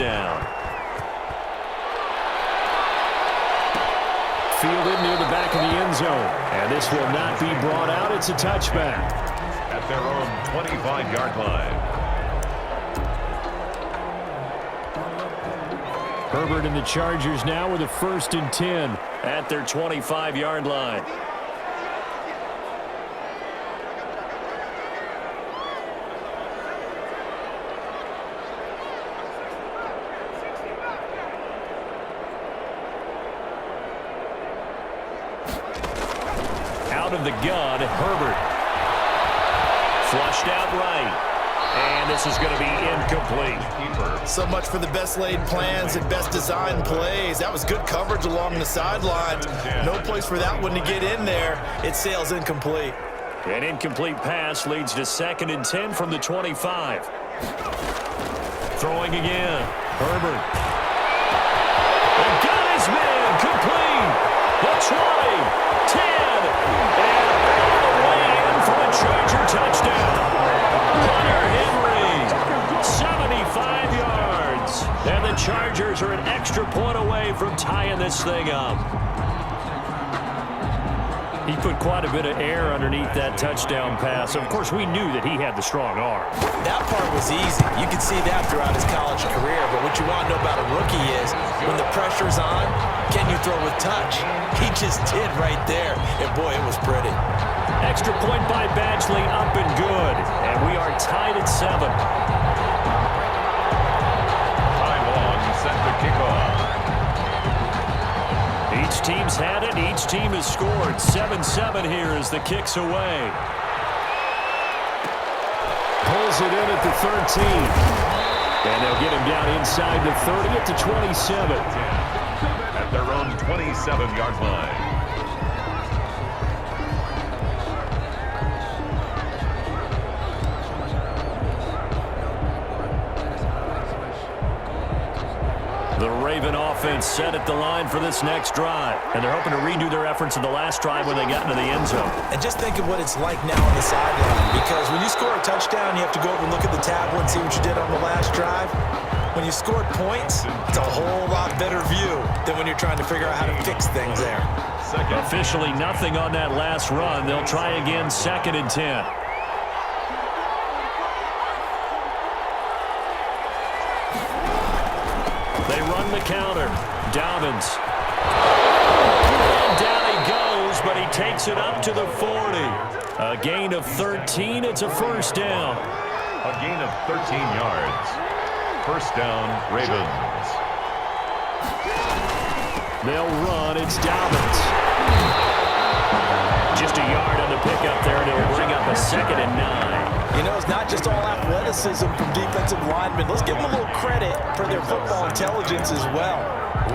touchdown. Fielded near the back of the end zone. And this will not be brought out. It's a touchback. At their own 25-yard line. Herbert and the Chargers now with a 1st and 10 at their 25-yard line. Out of the gun, Herbert. Flushed out right. And this is going to be incomplete. So much for the best laid plans and best designed plays. That was good coverage along the sidelines. No place for that one to get in there. It sails incomplete. An incomplete pass leads to 2nd and 10 from the 25. Throwing again. Herbert. The gun is made. Complete. The 20. 10. And all the way in for a Charger touchdown. Hunter Henry, 75 yards. And the Chargers are an extra point away from tying this thing up. He put quite a bit of air underneath that touchdown pass. Of course, we knew that he had the strong arm. That part was easy. You could see that throughout his college career. But what you want to know about a rookie is when the pressure's on, can you throw with touch? He just did right there. And, boy, it was pretty. Extra point by Badgley, up and good. And we are tied at 7. Ty Long set the kickoff. Each team's had it. Each team has scored. 7-7 here as the kick's away. Pulls it in at the 13. And they'll get him down inside the 30 at the 27. At their own 27-yard line. The Raven offense set at the line for this next drive. And they're hoping to redo their efforts in the last drive when they got into the end zone. And just think of what it's like now on the sideline. Because when you score a touchdown, you have to go over and look at the tablet and see what you did on the last drive. When you scored points, it's a whole lot better view than when you're trying to figure out how to fix things there. Officially nothing on that last run. They'll try again, 2nd and 10. They run the counter. Dobbins. And down he goes, but he takes it up to the 40. A gain of 13. It's a 1st down. A gain of 13 yards. 1st down, Ravens. They'll run. It's Dobbins. Just a yard on the pickup there, and it'll bring up a 2nd and 9. You know, it's not just all athleticism from defensive linemen. Let's give them a little credit for their football intelligence as well.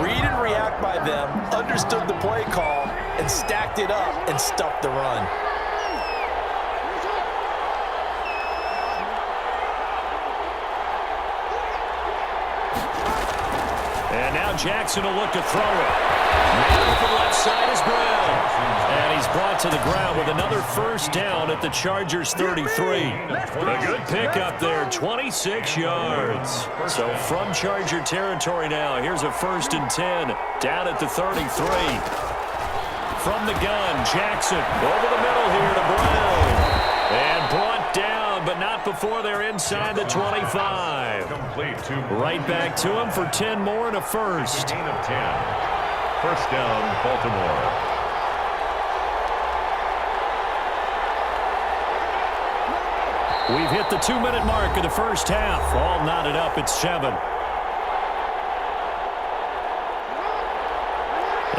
Read and react by them, understood the play call, and stacked it up and stuffed the run. And now Jackson will look to throw it. Now to the left side is Brown. And he's brought to the ground with another 1st down at the Chargers 33. A good pickup there, 26 yards. So from Charger territory now, here's a 1st and 10 down at the 33. From the gun, Jackson over the middle here to Brown. And brought down, but not before they're inside the 25. Complete to Right back to him for 10 more and a 1st. gain of 10. 1st down, Baltimore. We've hit the 2-minute mark of the 1st half. All knotted up at 7.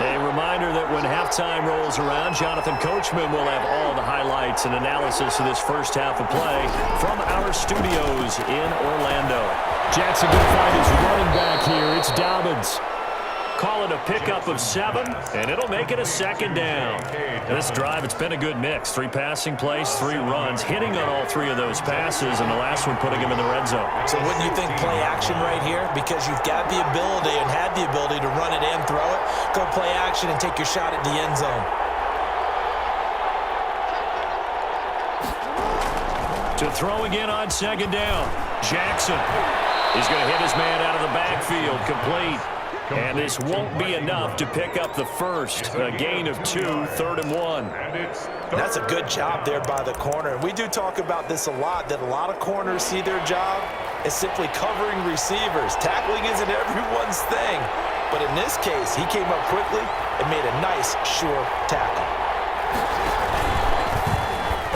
A reminder that when halftime rolls around, Jonathan Coachman will have all the highlights and analysis of this 1st half of play from our studios in Orlando. Jackson going to find his running back here. It's Dobbins. Call it a pickup of 7, and it'll make it a 2nd down. This drive, it's been a good mix. 3 passing plays, 3 runs, hitting on all 3 of those passes, and the last one putting him in the red zone. So wouldn't you think play action right here? Because you've got the ability and had the ability to run it and throw it. Go play action and take your shot at the end zone. To throw again on 2nd down. Jackson is going to hit his man out of the backfield. complete. And this won't be enough to pick up the first. A gain of 2, 3rd and 1. That's a good job there by the corner. We do talk about this a lot, that a lot of corners see their job as simply covering receivers. Tackling isn't everyone's thing. But in this case, he came up quickly and made a nice, sure tackle.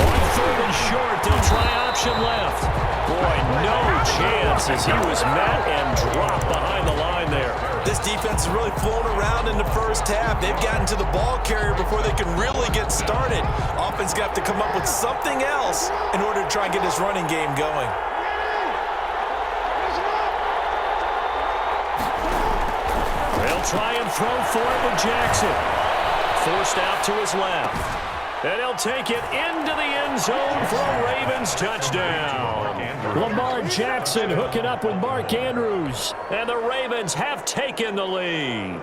On 3rd and short, they'll try option left. Boy, no chance as he was met and dropped behind the line there. This defense has really flown around in the first half. They've gotten to the ball carrier before they can really get started. Offense got to come up with something else in order to try and get this running game going. They'll try and throw for it with Jackson. Forced out to his left. And he'll take it into the end zone for a Ravens touchdown. Lamar Jackson hooking up with Mark Andrews. And the Ravens have taken the lead.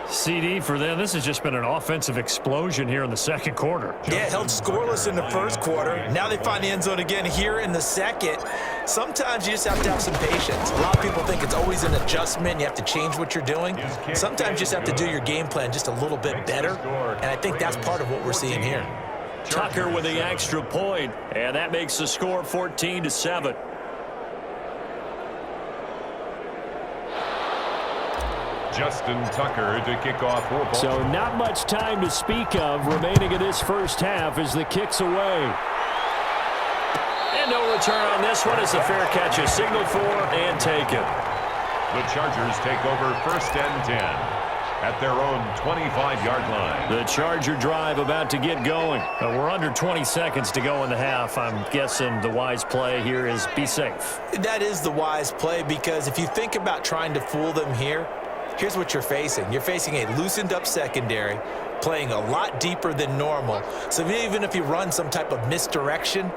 CD for them. This has just been an offensive explosion here in the second quarter. Yeah, held scoreless in the first quarter. Now they find the end zone again here in the second. Sometimes you just have to have some patience. A lot of people think it's always an adjustment. You have to change what you're doing. Sometimes you just have to do your game plan just a little bit better. And I think that's part of what we're seeing here. Tucker with the extra point, and that makes the score 14-7. Justin Tucker to kick off for Baltimore. So not much time to speak of remaining in this first half as the kick's away. And no return on this one as the fair catch is signaled for and taken. The Chargers take over 1st and 10 at their own 25-yard line. The Charger drive about to get going. We're under 20 seconds to go in the half. I'm guessing the wise play here is be safe. That is the wise play because if you think about trying to fool them here, here's what you're facing. You're facing a loosened up secondary, playing a lot deeper than normal. So even if you run some type of misdirection,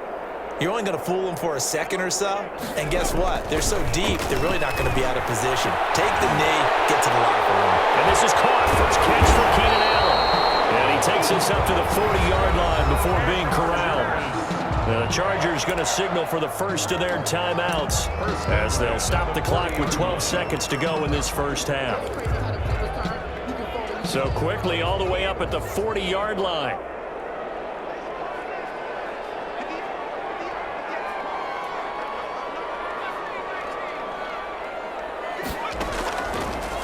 you're only going to fool them for a second or so. And guess what? They're so deep, they're really not going to be out of position. Take the knee, get to the locker room. And this is caught. First catch for Keenan Allen. And he takes this up to the 40-yard line before being corralled. The Chargers going to signal for the first of their timeouts as they'll stop the clock with 12 seconds to go in this first half. So quickly all the way up at the 40-yard line.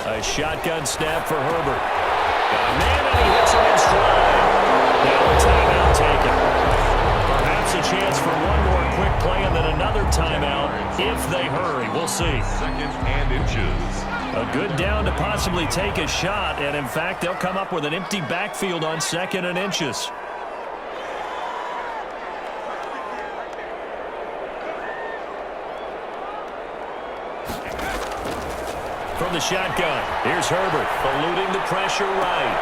A shotgun snap for Herbert. Got a man and he hits him in stride. Now a timeout taken. Perhaps a chance for one more quick play and then another timeout if they hurry. We'll see. 2nd and inches. A good down to possibly take a shot, and in fact, they'll come up with an empty backfield on 2nd and inches. From the shotgun, here's Herbert, eluding the pressure right.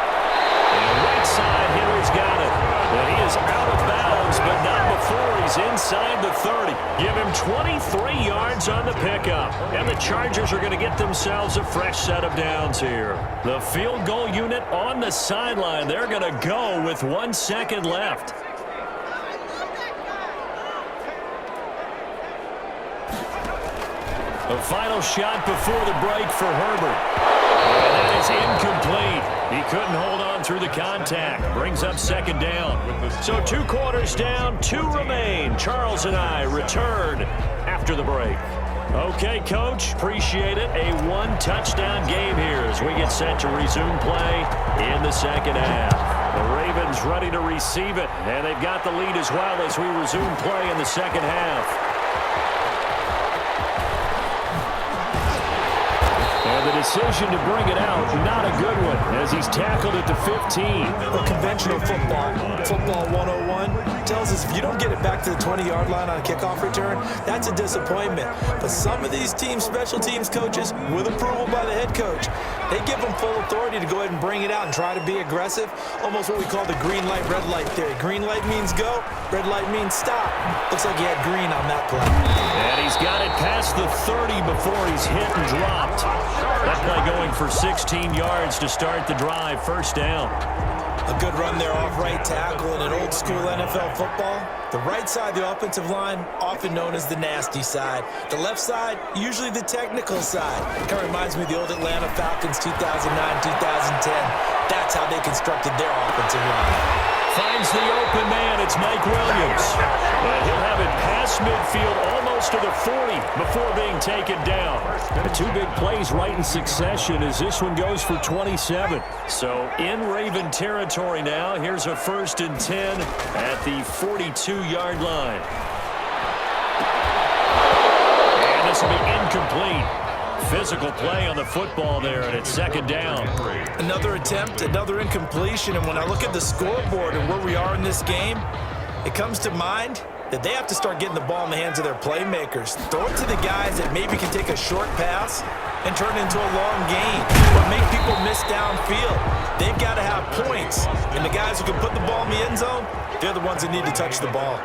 And right side, Henry's got it. And he is out of bounds, but not before he's inside the 30. Give him 23 yards on the pickup. And the Chargers are going to get themselves a fresh set of downs here. The field goal unit on the sideline. They're going to go with 1 second left. The final shot before the break for Herbert. And that is incomplete. He couldn't hold on through the contact. Brings up 2nd down. So 2 quarters down, 2 remain. Charles and I return after the break. Okay, Coach, appreciate it. A 1-touchdown game here as we get set to resume play in the second half. The Ravens ready to receive it, and they've got the lead as well as we resume play in the second half. And the decision to bring it out, not a good one, as he's tackled at the 15. Well, conventional football 101, tells us if you don't get it back to the 20-yard line on a kickoff return, that's a disappointment. But some of these teams, special teams coaches, with approval by the head coach, they give them full authority to go ahead and bring it out and try to be aggressive, almost what we call the green light, red light theory. Green light means go, red light means stop. Looks like he had green on that play. And he's got it past the 30 before he's hit and dropped. That play going for 16 yards to start the drive, first down. A good run there off right tackle in an old-school NFL football. The right side of the offensive line, often known as the nasty side. The left side, usually the technical side. Kind of reminds me of the old Atlanta Falcons 2009-2010. That's how they constructed their offensive line. Finds the open man. It's Mike Williams. And he'll have it past midfield almost to the 40 before being taken down. The two big plays right in succession as this one goes for 27. So in Raven territory now. Here's a 1st and 10 at the 42-yard line. And this will be incomplete. Physical play on the football there, and it's 2nd down. Another attempt, another incompletion, and when I look at the scoreboard and where we are in this game, it comes to mind that they have to start getting the ball in the hands of their playmakers. Throw it to the guys that maybe can take a short pass and turn it into a long gain, or make people miss downfield. They've got to have points, and the guys who can put the ball in the end zone, they're the ones that need to touch the ball.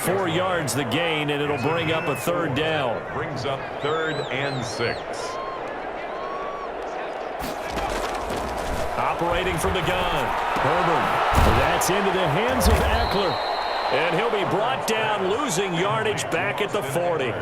4 yards the gain, and it'll bring up a 3rd down. Brings up 3rd and 6. Operating from the gun, Herbert. That's into the hands of Eckler. And he'll be brought down, losing yardage back at the 40.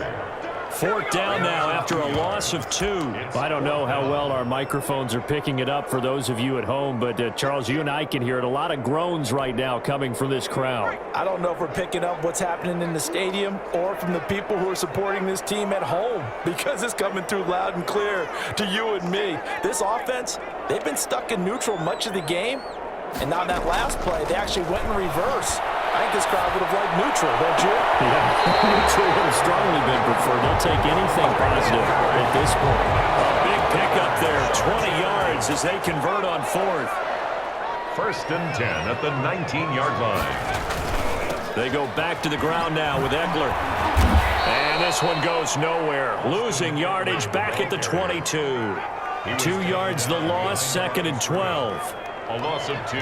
4th down now after a loss of 2. I don't know how well our microphones are picking it up for those of you at home, but Charles, you and I can hear it. A lot of groans right now coming from this crowd. I don't know if we're picking up what's happening in the stadium or from the people who are supporting this team at home, because it's coming through loud and clear to you and me. This offense, they've been stuck in neutral much of the game, and now that last play, they actually went in reverse. I think this crowd would have liked neutral, don't you? Yeah, neutral would have strongly been preferred. They'll take anything positive at this point. A big pickup there, 20 yards as they convert on 4th. 1st and 10 at the 19-yard line. They go back to the ground now with Eckler. And this one goes nowhere. Losing yardage back at the 22. 2 yards the loss, 2nd and 12. A loss of 2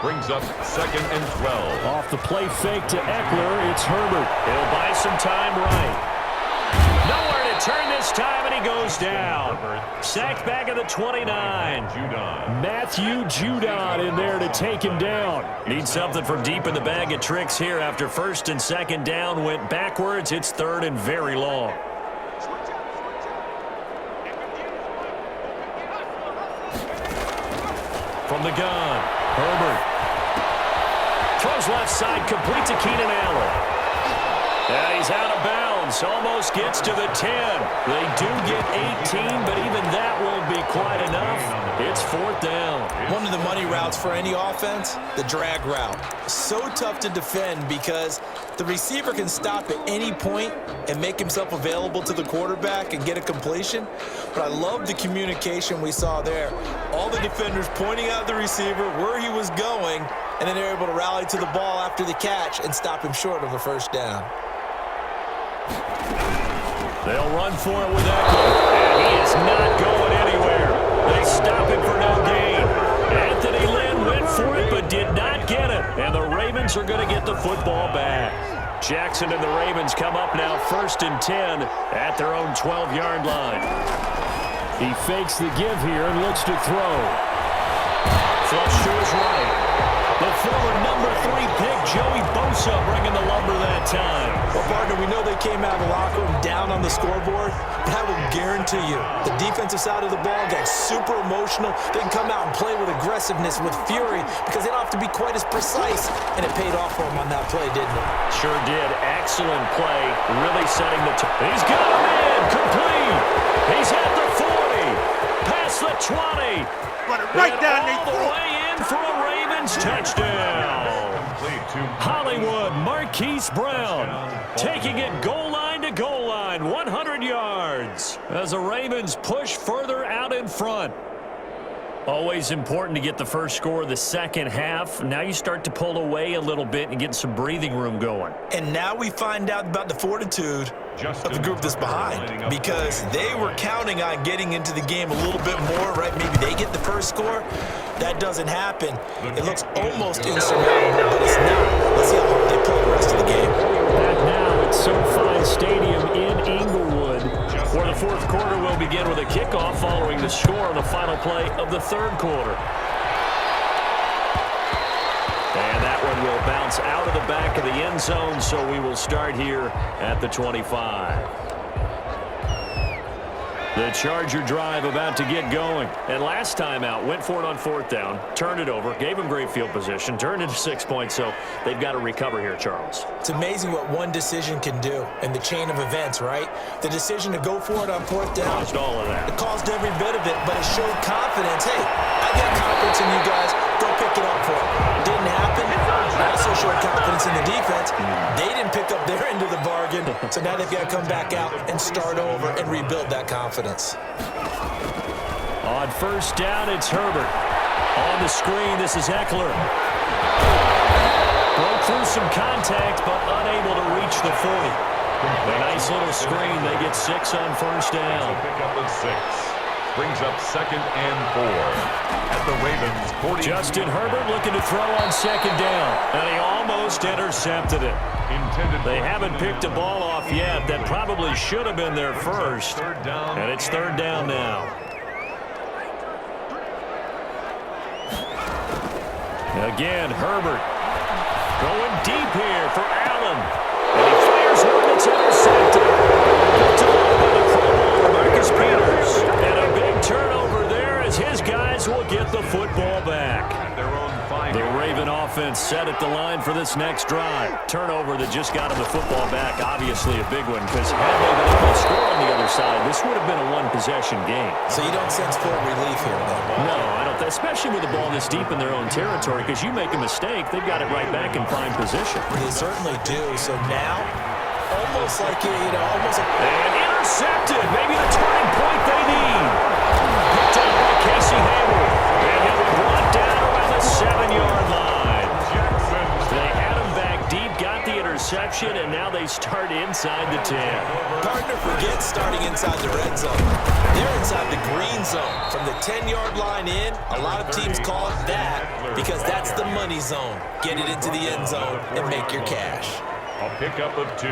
brings up 2nd and 12. Off the play fake to Eckler, it's Herbert. He'll buy some time right. Nowhere to turn this time, and he goes down. Sacked back at the 29. Matthew Judon in there to take him down. Need something from deep in the bag of tricks here after 1st and 2nd down. Went backwards. It's 3rd and very long. From the gun, Herbert. Throws left side, complete to Keenan Allen. And he's out of bounds, almost gets to the 10. They do get 18, but even that won't be quite enough. It's 4th down. One of the money routes for any offense, the drag route. So tough to defend because the receiver can stop at any point and make himself available to the quarterback and get a completion. But I love the communication we saw there. All the defenders pointing out the receiver, where he was going, and then they're able to rally to the ball after the catch and stop him short of a 1st down. They'll run for it with Eckler, and he is not going anywhere. They stop him for no gain. Anthony Lynn went for it but did not get it, and the Ravens are going to get the football back. Jackson and the Ravens come up now 1st and 10 at their own 12-yard line. He fakes the give here and looks to throw. Flush to his right. The former number 3 pick, Joey Bosa, bringing the lumber that time. Well, partner, we know they came out of the locker room down on the scoreboard, but I will guarantee you, the defensive side of the ball got super emotional. They can come out and play with aggressiveness, with fury, because they don't have to be quite as precise, and it paid off for them on that play, didn't it? Sure did. Excellent play, really setting the tone. He's got him in, complete. He's at the 40, past the 20. Right down all the way in for a Ravens touchdown. Hollywood Marquise Brown taking it goal line to goal line, 100 yards as the Ravens push further out in front. Always important to get the first score of the second half. Now you start to pull away a little bit and get some breathing room going. And now we find out about the fortitude of the group that's behind, because they were counting on getting into the game a little bit more, right? Maybe they get the first score. That doesn't happen. It looks almost insurmountable, but it's not. Let's see how hard they play the rest of the game. Back now at SoFi Stadium in Inglewood, where the fourth quarter will begin with a kickoff following the score on the final play of the third quarter. will bounce out of the back of the end zone, so we will start here at the 25. The Charger drive about to get going. And last time out, went for it on 4th down, turned it over, gave them great field position, turned into 6 points, so they've got to recover here, Charles. It's amazing what one decision can do in the chain of events, right? The decision to go for it on 4th down. Caused all of that. It caused every bit of it, but it showed confidence. Hey, I got confidence in you guys. Go pick it up for it. Didn't happen. Also showed confidence in the defense. They didn't pick up their end of the bargain, so now they've got to come back out and start over and rebuild that confidence. On 1st down, it's Herbert. On the screen, this is Eckler. Broke through some contact, but unable to reach the 40. A nice little screen. They get 6 on 1st down. Pick up of 6. Brings up 2nd and 4 at the Ravens 40. Justin Herbert looking to throw on 2nd down, and he almost intercepted it. They haven't picked a ball off yet. That probably should have been their first, and it's 3rd down now. Again, Herbert going deep here for Allen, and he fires one that's intercepted. Picked up by the Pro Bowler, Marcus Peters, and a big turnover there as his guys will get the football back. The Raven offense set at the line for this next drive. Turnover that just got him the football back, obviously a big one, because had they been able to score on the other side, this would have been a one-possession game. So you don't sense full relief here, then? No, I don't. Especially with the ball this deep in their own territory, because you make a mistake, they've got it right back in prime position. They certainly do. So now, almost like, almost like... And intercepted. Maybe the turning point they need. Picked up by Casey Hayward. And he'll be brought down around the 7-yard line. They had him back deep, got the interception, and now they start inside the 10. Partner forgets starting inside the red zone. They're inside the green zone. From the 10-yard line in, a lot of teams call it that because that's the money zone. Get it into the end zone and make your cash. A pickup of 2.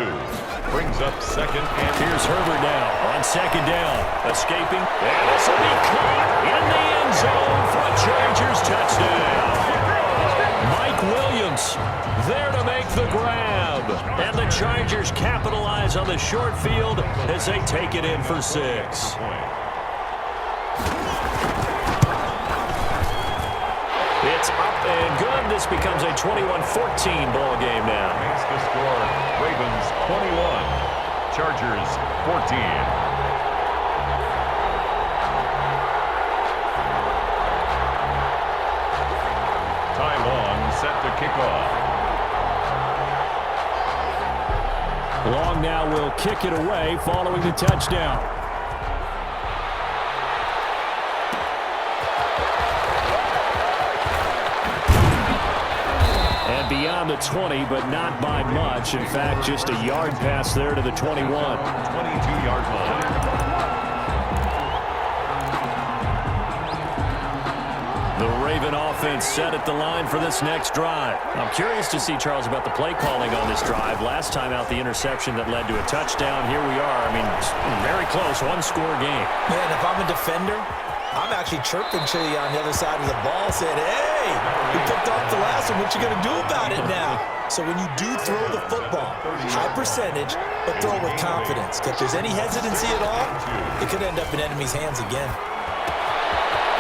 Brings up 2nd and... Here's Herbert now on 2nd down. Escaping. And this will be caught in the end zone for a Chargers touchdown. Mike Williams there to make the grab. And the Chargers capitalize on the short field as they take it in for 6. It's up and good. This becomes a 21-14 ball game now. Makes the score Ravens 21, Chargers 14. Ty Long set to kick off. Long now will kick it away following the touchdown. Beyond the 20, but not by much. In fact, just a yard pass there to the 21. 22-yard line. The Raven offense set at the line for this next drive. I'm curious to see, Charles, about the play calling on this drive. Last time out, the interception that led to a touchdown. Here we are. I mean, very close, one-score game. Man, if I'm a defender, I'm actually chirping Chili on the other side of the ball, saying, hey, we picked off the last one. What you going to do about it now? So when you do throw the football, high percentage, but throw with confidence. If there's any hesitancy at all, it could end up in enemy's hands again.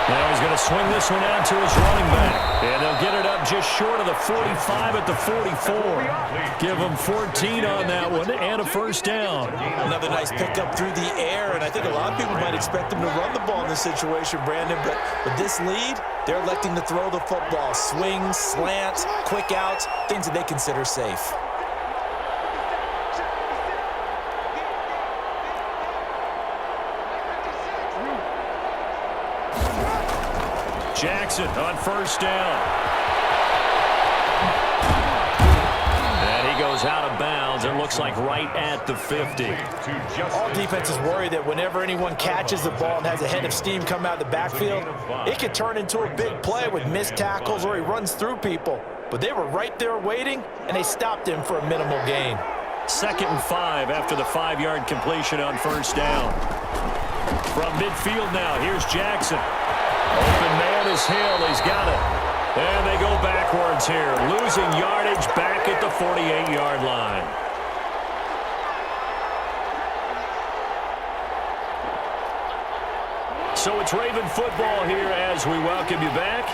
Now he's going to swing this one out to his running back. And they'll get it up just short of the 45 at the 44. Give him 14 on that one and a first down. Another nice pickup through the air, and I think a lot of people might expect him to run the ball in this situation, Brandon, but with this lead, they're electing to throw the football. Swings, slants, quick outs, things that they consider safe. Jackson on first down. And he goes out of bounds. It looks like right at the 50. All defenses worry that whenever anyone catches the ball and has a head of steam come out of the backfield, it could turn into a big play with missed tackles or he runs through people. But they were right there waiting, and they stopped him for a minimal gain. 2nd and 5 after the 5-yard completion on first down. From midfield now, here's Jackson. Open man is Hill. He's got it. And they go backwards here, losing yardage back at the 48-yard line. So it's Raven football here as we welcome you back.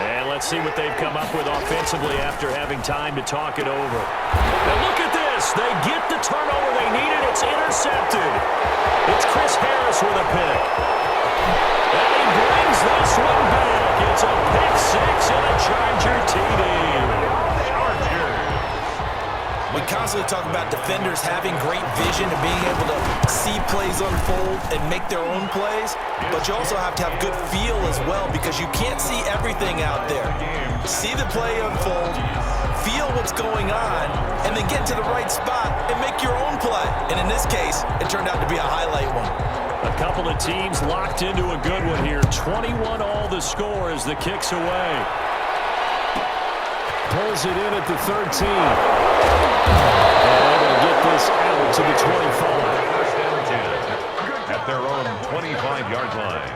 And let's see what they've come up with offensively after having time to talk it over. Now look at this. They get the turnover they needed. It's intercepted. It's Chris Harris with a pick. And he brings this one back. It's a pick six and a Charger TD. We constantly talk about defenders having great vision and being able to see plays unfold and make their own plays, but you also have to have good feel as well because you can't see everything out there. See the play unfold, feel what's going on, and then get to the right spot and make your own play. And in this case, it turned out to be a highlight one. A couple of teams locked into a good one here. 21 all the score as the kick's away. Pulls it in at the 13. And able to get this out to the 25. First and 10 at their own 25-yard line.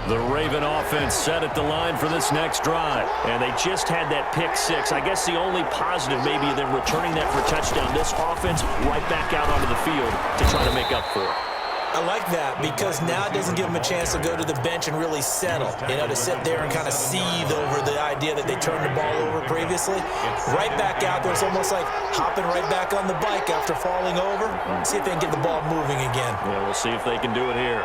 The Raven offense set at the line for this next drive. And they just had that pick six. I guess the only positive maybe them returning that for a touchdown. This offense right back out onto the field to try to make up for it. I like that because now it doesn't give them a chance to go to the bench and really settle, to sit there and kind of seethe over the idea that they turned the ball over previously. Right back out there, it's almost like hopping right back on the bike after falling over. See if they can get the ball moving again. Yeah, we'll see if they can do it here.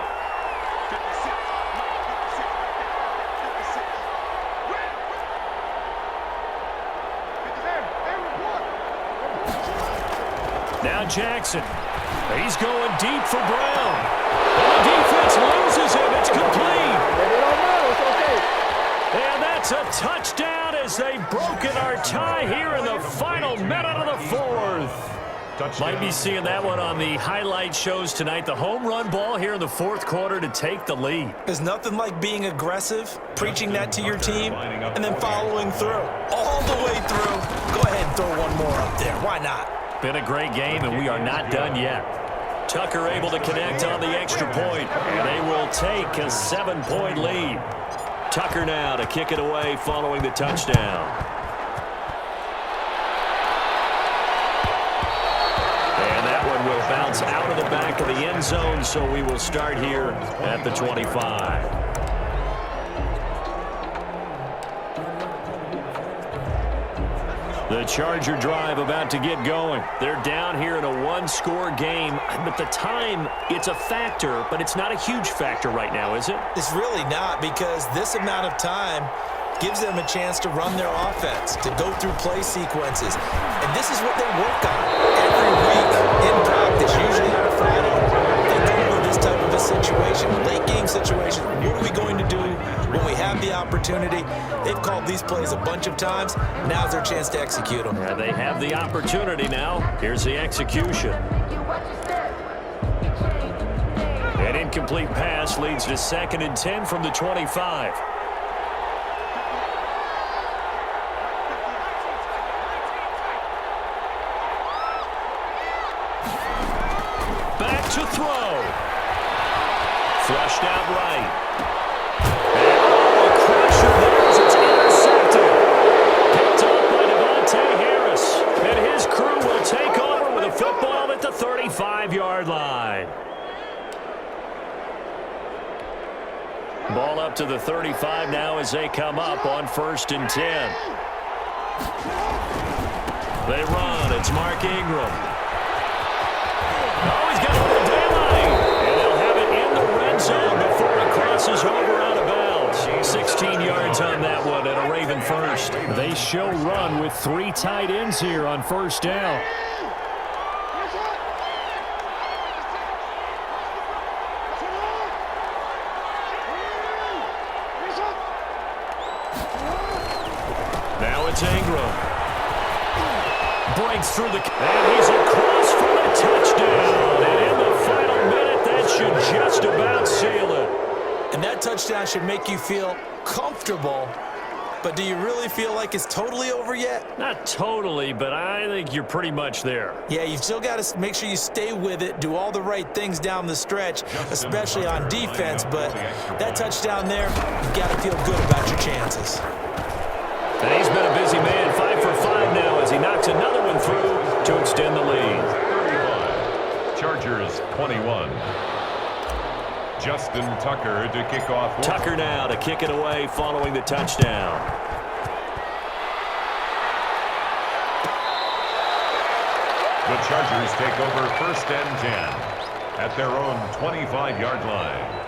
Now Jackson. He's going deep for Brown. And the defense loses him. It's complete. And that's a touchdown as they've broken our tie here in the final minute of the fourth. Touchdown. Might be seeing that one on the highlight shows tonight. The home run ball here in the fourth quarter to take the lead. There's nothing like being aggressive, preaching that to your team, and then following through. All the way through. Go ahead and throw one more up there. Why not? Been a great game, and we are not done yet. Tucker able to connect on the extra point, and they will take a 7-point lead. Tucker now to kick it away following the touchdown. And that one will bounce out of the back of the end zone, so we will start here at the 25. The Charger drive about to get going. They're down here in a one-score game, but the time, it's a factor, but it's not a huge factor right now, is it? It's really not because this amount of time gives them a chance to run their offense, to go through play sequences. And this is what they work on every week in practice, usually on a Friday. They go over this type of a situation, late-game situation. What are we going to do when we have the opportunity? They've called these plays a bunch of times. Now's their chance to execute them. Yeah, they have the opportunity now. Here's the execution. An incomplete pass leads to 2nd and 10 from the 25. Back to throw. Flushed out right. It's intercepted. Picked up by Harris. And his crew will take over with a football at the 35-yard line. Ball up to the 35 now as they come up on 1st and 10. They run. It's Mark Ingram. Oh, he's got a little daylight. And they'll have it in the red zone before it crosses over out of bounds. 16 yards on that one and a Raven first. They show run with 3 tight ends here on 1st down. Now it's Ingram. Breaks through the... And he's across for the touchdown. And in the final minute, that should just about seal it. And that touchdown should make you feel comfortable But do you really feel like it's totally over yet? Not totally, but I think you're pretty much there. Yeah, you've still got to make sure you stay with it, do all the right things down the stretch, especially on defense. But that touchdown there, you've got to feel good about your chances. And he's been a busy man, 5 for 5 now as he knocks another one through to extend the lead. 35. Chargers 21. Justin Tucker to kick off. Tucker now to kick it away following the touchdown. The Chargers take over 1st and 10 at their own 25-yard line.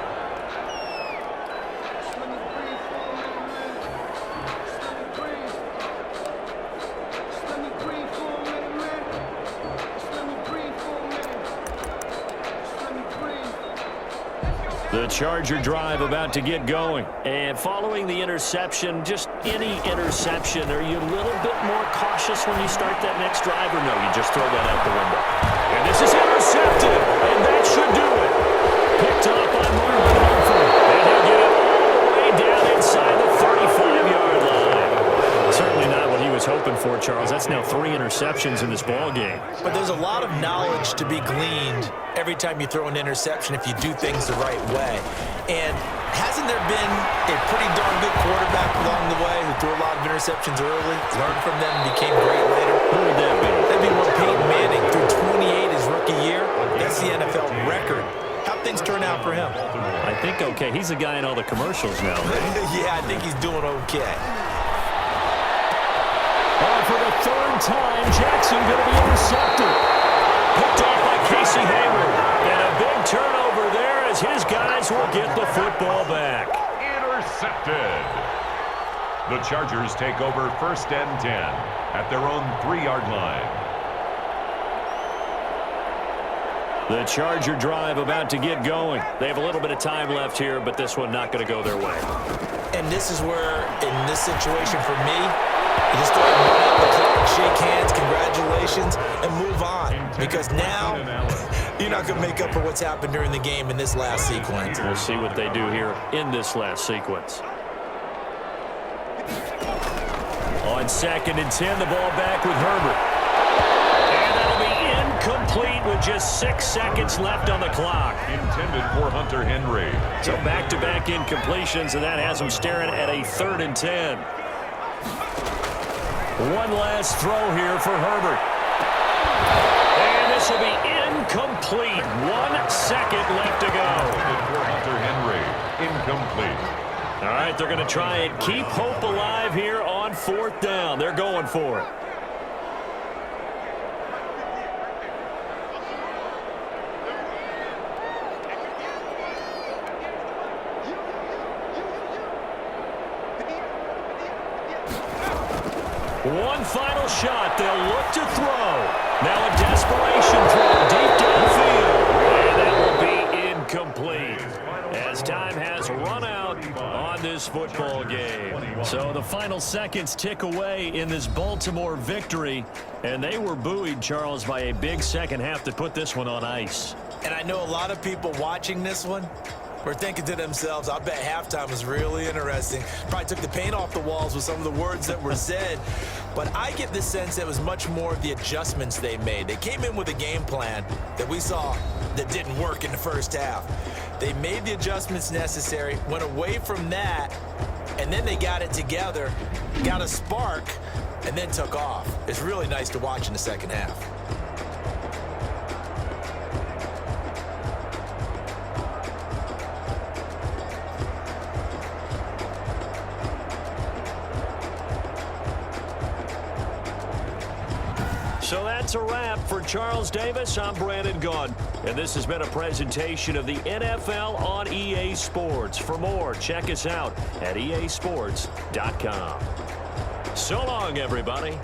The Charger drive about to get going. And following the interception, just any interception, are you a little bit more cautious when you start that next drive, or no, you just throw that out the window? And this is intercepted, and that should do it. Picked up by Marvin Humphrey, and he'll get it all the way down inside the 35-yard line. Certainly not what he was hoping for, Charles. That's now 3 interceptions in this ball game. But there's a lot of knowledge to be gleaned every time you throw an interception if you do things the right way. And hasn't there been a pretty darn good quarterback along the way who threw a lot of interceptions early, learned from them, and became great later? Who would that be? That'd be one Peyton Manning threw 28 his rookie year. That's the NFL record. How'd things turn out for him? I think okay. He's the guy in all the commercials now, right? Yeah, I think he's doing okay. For the 3rd time, Jackson going to be intercepted. Picked off by Casey Hayward. And a big turnover there as his guys will get the football back. Intercepted. The Chargers take over 1st and 10 at their own 3-yard line. The Charger drive about to get going. They have a little bit of time left here, but this one not going to go their way. And this is where, in this situation for me, you just go ahead and run out the clock, shake hands, congratulations, and move on. Because now, you're not going to make up for what's happened during the game in this last sequence. We'll see what they do here in this last sequence. On 2nd and 10, the ball back with Herbert. And that'll be incomplete with just 6 seconds left on the clock. Intended for Hunter Henry. So back-to-back incompletions, and that has them staring at a 3rd and 10. One last throw here for Herbert. And this will be incomplete. 1 second left to go. For Hunter Henry. Incomplete. All right, they're going to try and keep hope alive here on 4th down. They're going for it. One final shot. They'll look to throw. Now a desperation throw deep downfield. And that will be incomplete as time has run out on this football game. So the final seconds tick away in this Baltimore victory. And they were buoyed, Charles, by a big second half to put this one on ice. And I know a lot of people watching this one were thinking to themselves, I bet halftime was really interesting. Probably took the paint off the walls with some of the words that were said. But I get the sense it was much more of the adjustments they made. They came in with a game plan that we saw that didn't work in the first half. They made the adjustments necessary, went away from that, and then they got it together, got a spark, and then took off. It's really nice to watch in the second half. So that's a wrap for Charles Davis. I'm Brandon Gaudin, and this has been a presentation of the NFL on EA Sports. For more, check us out at easports.com. So long, everybody.